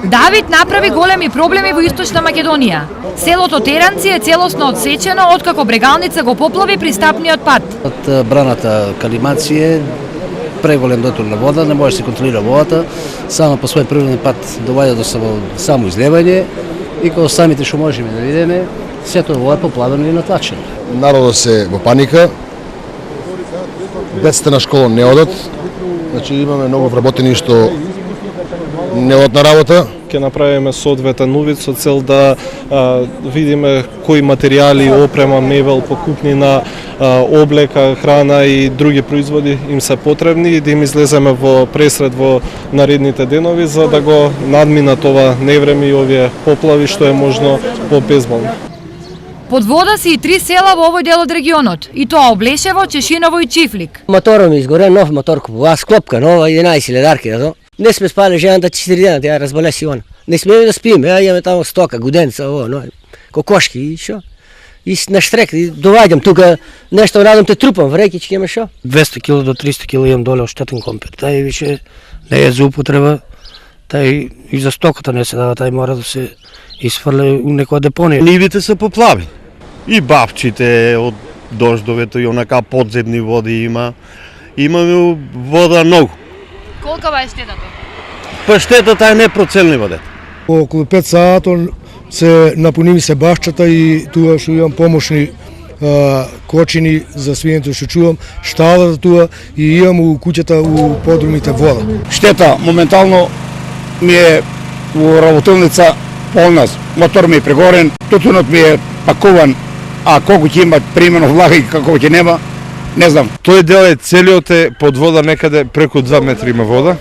Давид направи големи проблеми во Источна Македонија. Селото Теранци е целосно одсечено откако брегалница го поплави пристапниот пат. Од браната Калиманци преголем дотор на вода, не може да се контролира водата, само по свој природен пат доваѓа до само излевање и кога самите што можеме да видиме, сето вода поплавено и натлачено. Народот се во паника, децата на школа не одат, значи имаме многу вработени што не одат на работа. Ќе направиме соодветен увид со цел да видиме кои материјали, опрема, мебел, покупни на облека, храна и други производи им се потребни и да им излеземе во пресред во наредните денови за да го надминат ова невреме и овие поплави што е можно по-безболно. Под вода си и 3 села во овој дел од регионот, и тоа Облешево, Чешиново и Чифлик. Моторот ми изгоре, нов мотор купува, склопка нова, 11 ледарки, не сме спали жената 4 дена, тя разболе си она. Не смееме да спиме, имаме таму стока, гуденца, кокошки и шо. И на штрек, доваѓам тука, нешто радам те трупам, в рекички имаме шо. 200 кг до 300 кг имам доле од штетен компет, тај више не е за употреба, тај и за стоката не се дава, тај мора да се изфрле у некоја депонија. Нивите се поплави. И бавчите од дождовето и онака подземни води има. Имаме вода многу. Колкава е штетата? Па штетата е непроценлива дете. Околу 5 саатон се напуними се бавчата и туа што имам помошни кочини за свињето што чувам, штала за туа и имам у куќата у подрумите вода. Штета моментално ми е во работилница полна, мотор ми е прегорен, тутунот ми е пакуван, а колку ќе има примено влага и како ќе нема, не знам. Тој дел е целиот е под вода некаде преку 2 метри има вода.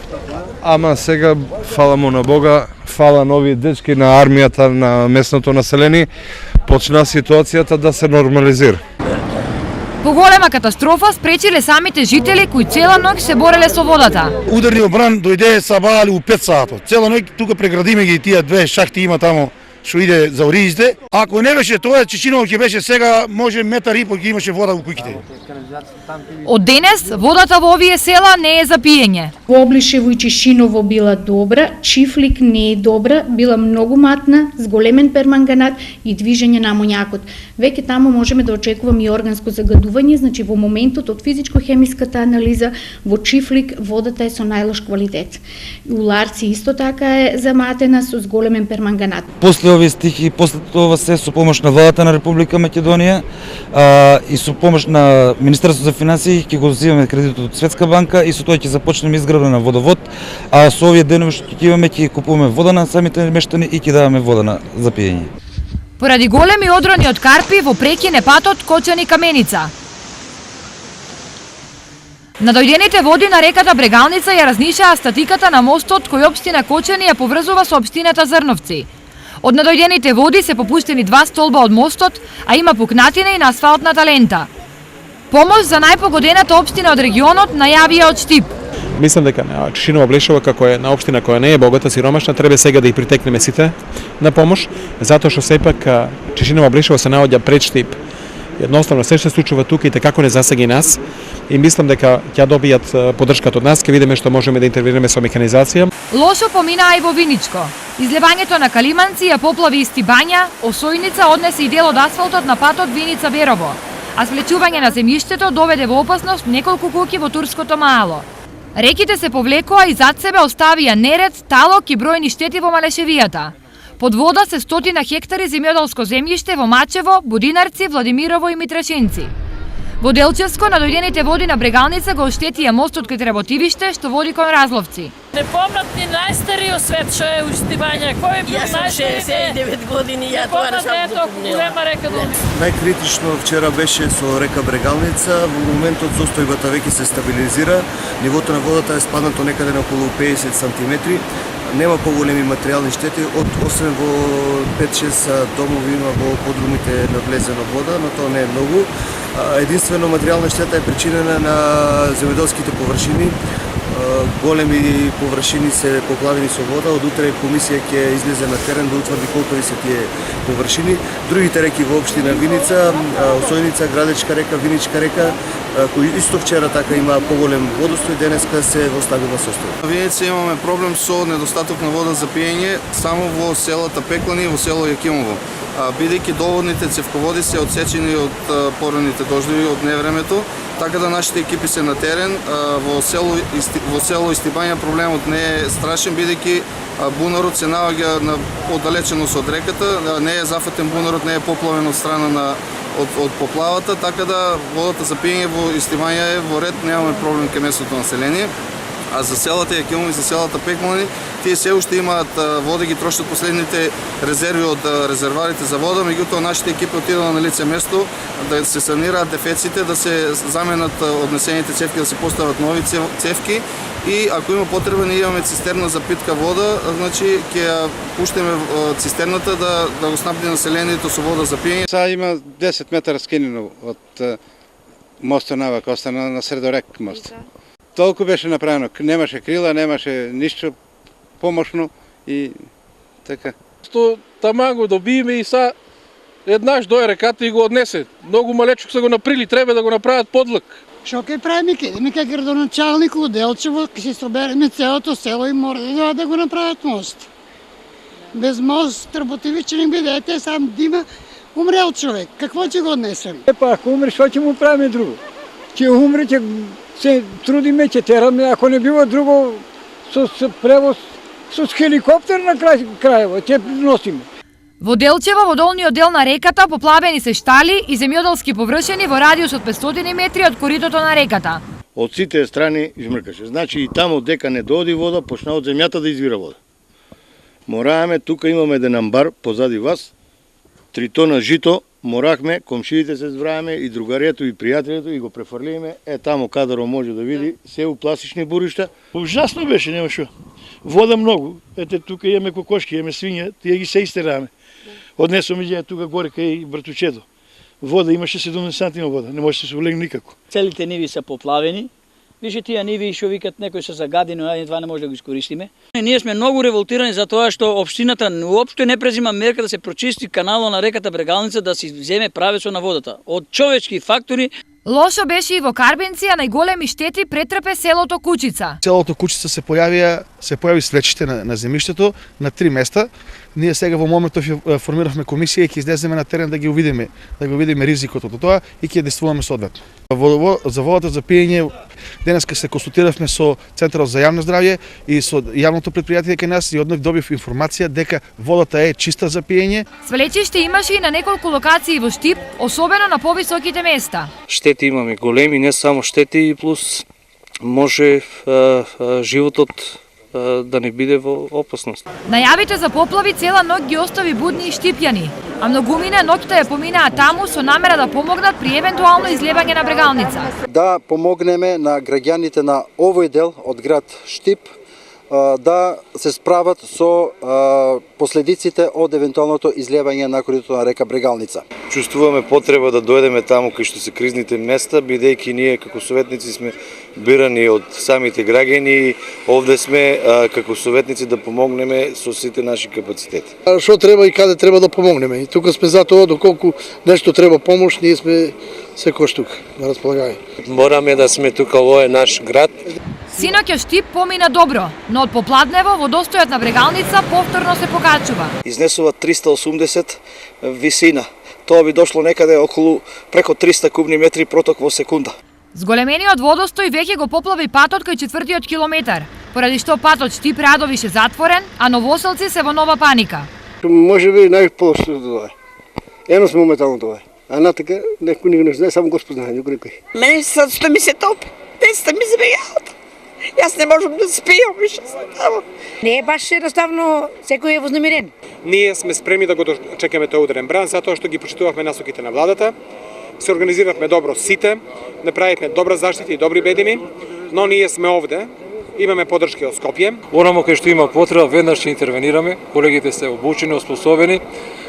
Ама сега, фала му на Бога, фала на овие дечки на армијата на местното население, почна ситуацијата да се нормализира. Поголема катастрофа спречиле самите жители кои цела ноќ се бореле со водата. Ударниот бран дојде сабаали у 5 саато. Цела ноќ тука преградиме ги тие две шахти има таму што иде за оризите. Ако не беше тоа, Чешиново ќе беше сега, може метар и пол ќе имаше вода во куќите. Од денес водата во овие села не е за пиење. Во Облешево и Чешиново била добра, Чифлик не е добра, била многу матна, с големен перманганат и движење на амоњакот. Веќе таму можеме да очекуваме и органско загадување, значи во моментот од физичко-хемиската анализа во Чифлик водата е со најлош квалитет. У Ларци исто така е заматена со големен перманганат. После овие стихи, после тоа се со помош на владата на Република Македонија и со помош на Министерството за финансии ќе го зимаме кредитот од Светска банка и со тоа ќе започнеме изградба на водовод, а со овие денови што ќе имаме ќе купуваме вода на самите мештани и ќе даваме вода за пиење. Поради големи одрони од карпи во прекине патот Кочани-Каменица. Надојдените води на реката Брегалница ја разнишаа статиката на мостот кој општина Кочани ја поврзува со општината Зрновци. Од надојдените води се попуштени 2 столба од мостот, а има пукнатина и на асфалтната лента. Помош за најпогодената општина од регионот најавија од Штип. Мислам дека Чешиново Облешево како е на општина која не е богата, сиромашна, треба сега да ја притекнеме сите на помош, затоа што сепак Чешиново Облешево се наоѓа пред Штип. Едноставно се што се случува тука и како не засеги нас и мислам дека ќе добијат поддршката од нас, ќе видиме што можеме да интервенираме со механизација. Лошо поминаа и во Виничко. Излевањето на Калиманци ја поплави Исти Бања, Осојница однесе и дел од асфалтот на патот Виница-Берово, а свлечување на земјиштето доведе во опасност неколку куќи во турското маало. Реките се повлекоа и зад себе оставија неред, талок и бројни штети во Малешевијата. Под вода се 100 хектари земјоделско земјиште во Мачево, Будинарци, Владимирово и Митрашинци. Во Делчевско надојдените води на Брегалница го оштетија мостот кај Треботивиште што води кон Разловци. Не помнат ни најстариот свет што е Исти Бања. Кој е бил најстариот? 69 години ја тоа сам голема река Дунав. Најкритично вчера беше со река Брегалница. Во моментот состојбата веќе се стабилизира. Нивото на водата е спаднато некаде на околу 50 сантиметри. Нема поголеми материјални штети, освен во 5-6 домови има во подрумите навлезена вода, но тоа не е многу. Единствено материјална штета е причинена на земјоделските површини. Големи површини се поплавени со вода. Од утре комисија ќе излезе на терен да утврди колку се тие површини. Другите реки во општина Виница, Осојница, Градечка река, Виничка река, кои исто вчера така имаа поголем водостој, денеска се во стабилна состојба. Виница имаме проблем со недостаток на вода за пиење само во селата Пеклани и во село Јакимово. Бидејќи доводните цевководи се одсечени од пораните дождови од невремето, така да нашите екипи се на терен. Во село Истибања проблемот не е страшен, бидејќи бунарот се наоѓа на оддалеченост од реката, не е зафатен бунарот, не е поплавен од страна од поплавата, така да водата за пиење во Истибања е во ред, немаме проблем кај местното население. А за селата Јакимово и за селата Пеклани, тие се уште имаат вода, ги трошат последните резерви од резерварите за вода, меѓутоа нашите екипи отидоа на лице место да се санираат дефеците, да се заменат однесените цевки, да се постават нови цевки и ако има потреба, ние имаме цистерна за питка вода, значи ќе ја пуштиме цистерната да го снабди населението со вода за пиење. Сега има 10 метра скинено од моста Нова Коста на Средорек мост. Толку беше направено, немаше крила, немаше ништо помошно и така. Што тама го добиеме и са еднаш дојде реката и го однесе. Многу малечок се го направили, треба да го направат подлак. Што ќе правиме, ќе идеме кај градоначалник у Делчево, ќе се собереме целото село и мора да го направат мост. Без мост работивиче не бидете, сам дима, умрел човек. Какво ќе го однесем? Епа, ако умре, што ќе му правиме друго? Ќе умре, ќе се трудиме, ќе тераме, ако не бива друго со превоз, со хеликоптер на крајево, ќе носиме. Во Делчево, во долниот дел на реката, поплавени се штали и земјоделски површини во радиус од 500 метри од коритото на реката. Од сите страни измркаше. Значи и таму дека не доди вода, почна од земјата да извира вода. Морааме, тука имаме еден амбар позади вас, 3 тона жито, морахме, комшиите се збраеме и другарието и пријателето и го префрлиме, таму кадаро може да види, се у пластични буришта. Ужасно беше, нема шо. Вода многу. Ете, тука имаме кокошки, имаме свиња, тие ги се истераме. Однесоме ги тука горе кај братучето. Вода имаше 70 сантима вода, не може да се улегне никако. Целите ниви се поплавени. Више тие ниви што викат некои се загадени, а това не може да го искористиме. Ние сме многу револтирани за тоа што општината уопште не презима мерка да се прочисти каналот на реката Брегалница, да се земе правецо на водата. Од човечки фактори. Лошо беше и во Карбенци, а најголеми штети претрпе селото Кучица. Селото Кучица се појави свлечите на земјиштето на 3 места. Ние сега во моментов формиравме комисија и ќе излеземе на терен да ги видиме ризикот од тоа и ќе действуваме соодветно. За водата за пиење денеска се консултиравме со Центарот за јавно здравје и со јавното претпријатие кај нас и однев добив информација дека водата е чиста за пиење. Свлечиште имаше и на неколку локации во Штип, особено на повисоките места. Штети имаме големи, не само штети, и плюс може животот да не биде во опасност. Најавите за поплави цела ноќ ги остави будни и штипјани, а многумина ноќта ја поминаа таму со намера да помогнат при евентуално излевање на Брегалница. Да помогнеме на граѓаните на овој дел од град Штип да се справат со последиците од евентуалното излевање на коритото на река Брегалница. Чувствуваме потреба да дојдеме таму кај што се кризните места, бидејќи ние како советници сме бирани од самите граѓани, овде сме како советници да помогнеме со сите наши капацитети. Што треба и каде треба да помогнеме. И тука сме за тоа, доколку нешто треба помош, ние сме секој тука на располагање. Мораме да сме тука, ово е наш град. Синоќа Штип помина добро, но од попладнево водостојот на Брегалница повторно се покачува. Изнесува 380 висина. Тоа би дошло некаде околу преко 300 кубни метри проток во секунда. Зголемениот водостој веќе го поплави патот кај 4-тиот километар, поради што патот Штип Радовиш е затворен, а новоселци се во нова паника. Може би најполошто тоа. Ено сме моментално тоа. А натака некој не знае, само Господ знае, никој. Мене срцето ми се топи, деца ми збегаат. Јас не можам да спијам више таму. Не е баш едноставно, секој е вознемирен. Ние сме спремни да го чекаме тој ударен бран, затоа што ги прочитувавме насоките на владата, се организиравме добро сите, направивме добра заштита и добри бедими, но ние сме овде, имаме поддршка од Скопје. Онамо кај што има потреба, веднаш ќе интервенираме, колегите се обучени, оспособени,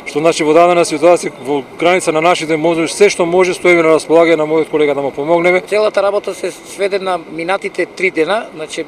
што значи во дадена ситуација во граница на нашите можности се што може стоиме на располагање на мојот колега да му помогнеме. Целата работа се сведе на минатите 3 дена, значи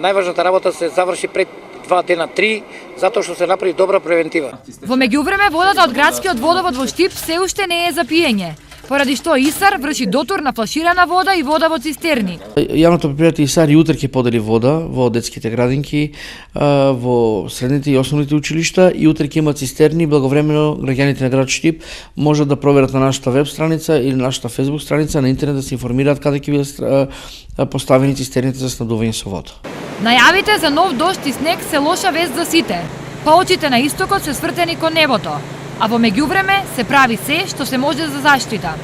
најважната работа се заврши пред 2 дена, 3, затоа што се направи добра превентива. Во меѓувреме водата од градскиот водовод во Штип се уште не е за пиење. поради што ИСАР врши дотур на флаширана вода и вода во цистерни. Јавното предпријатие ИСАР и утре ќе подели вода во детските градинки, во средните и основните училишта и утре ќе има цистерни. Благовремено граѓаните на град Штип можат да проверат на нашата веб страница или нашата фейсбук страница на интернет да се информираат каде ќе бидат поставени цистерните за снабдување со вода. Најавите за нов дожд и снег се лоша вест за сите. Па очите на истокот се свртени кон небото, а во меѓувреме се прави се што се може за заштита.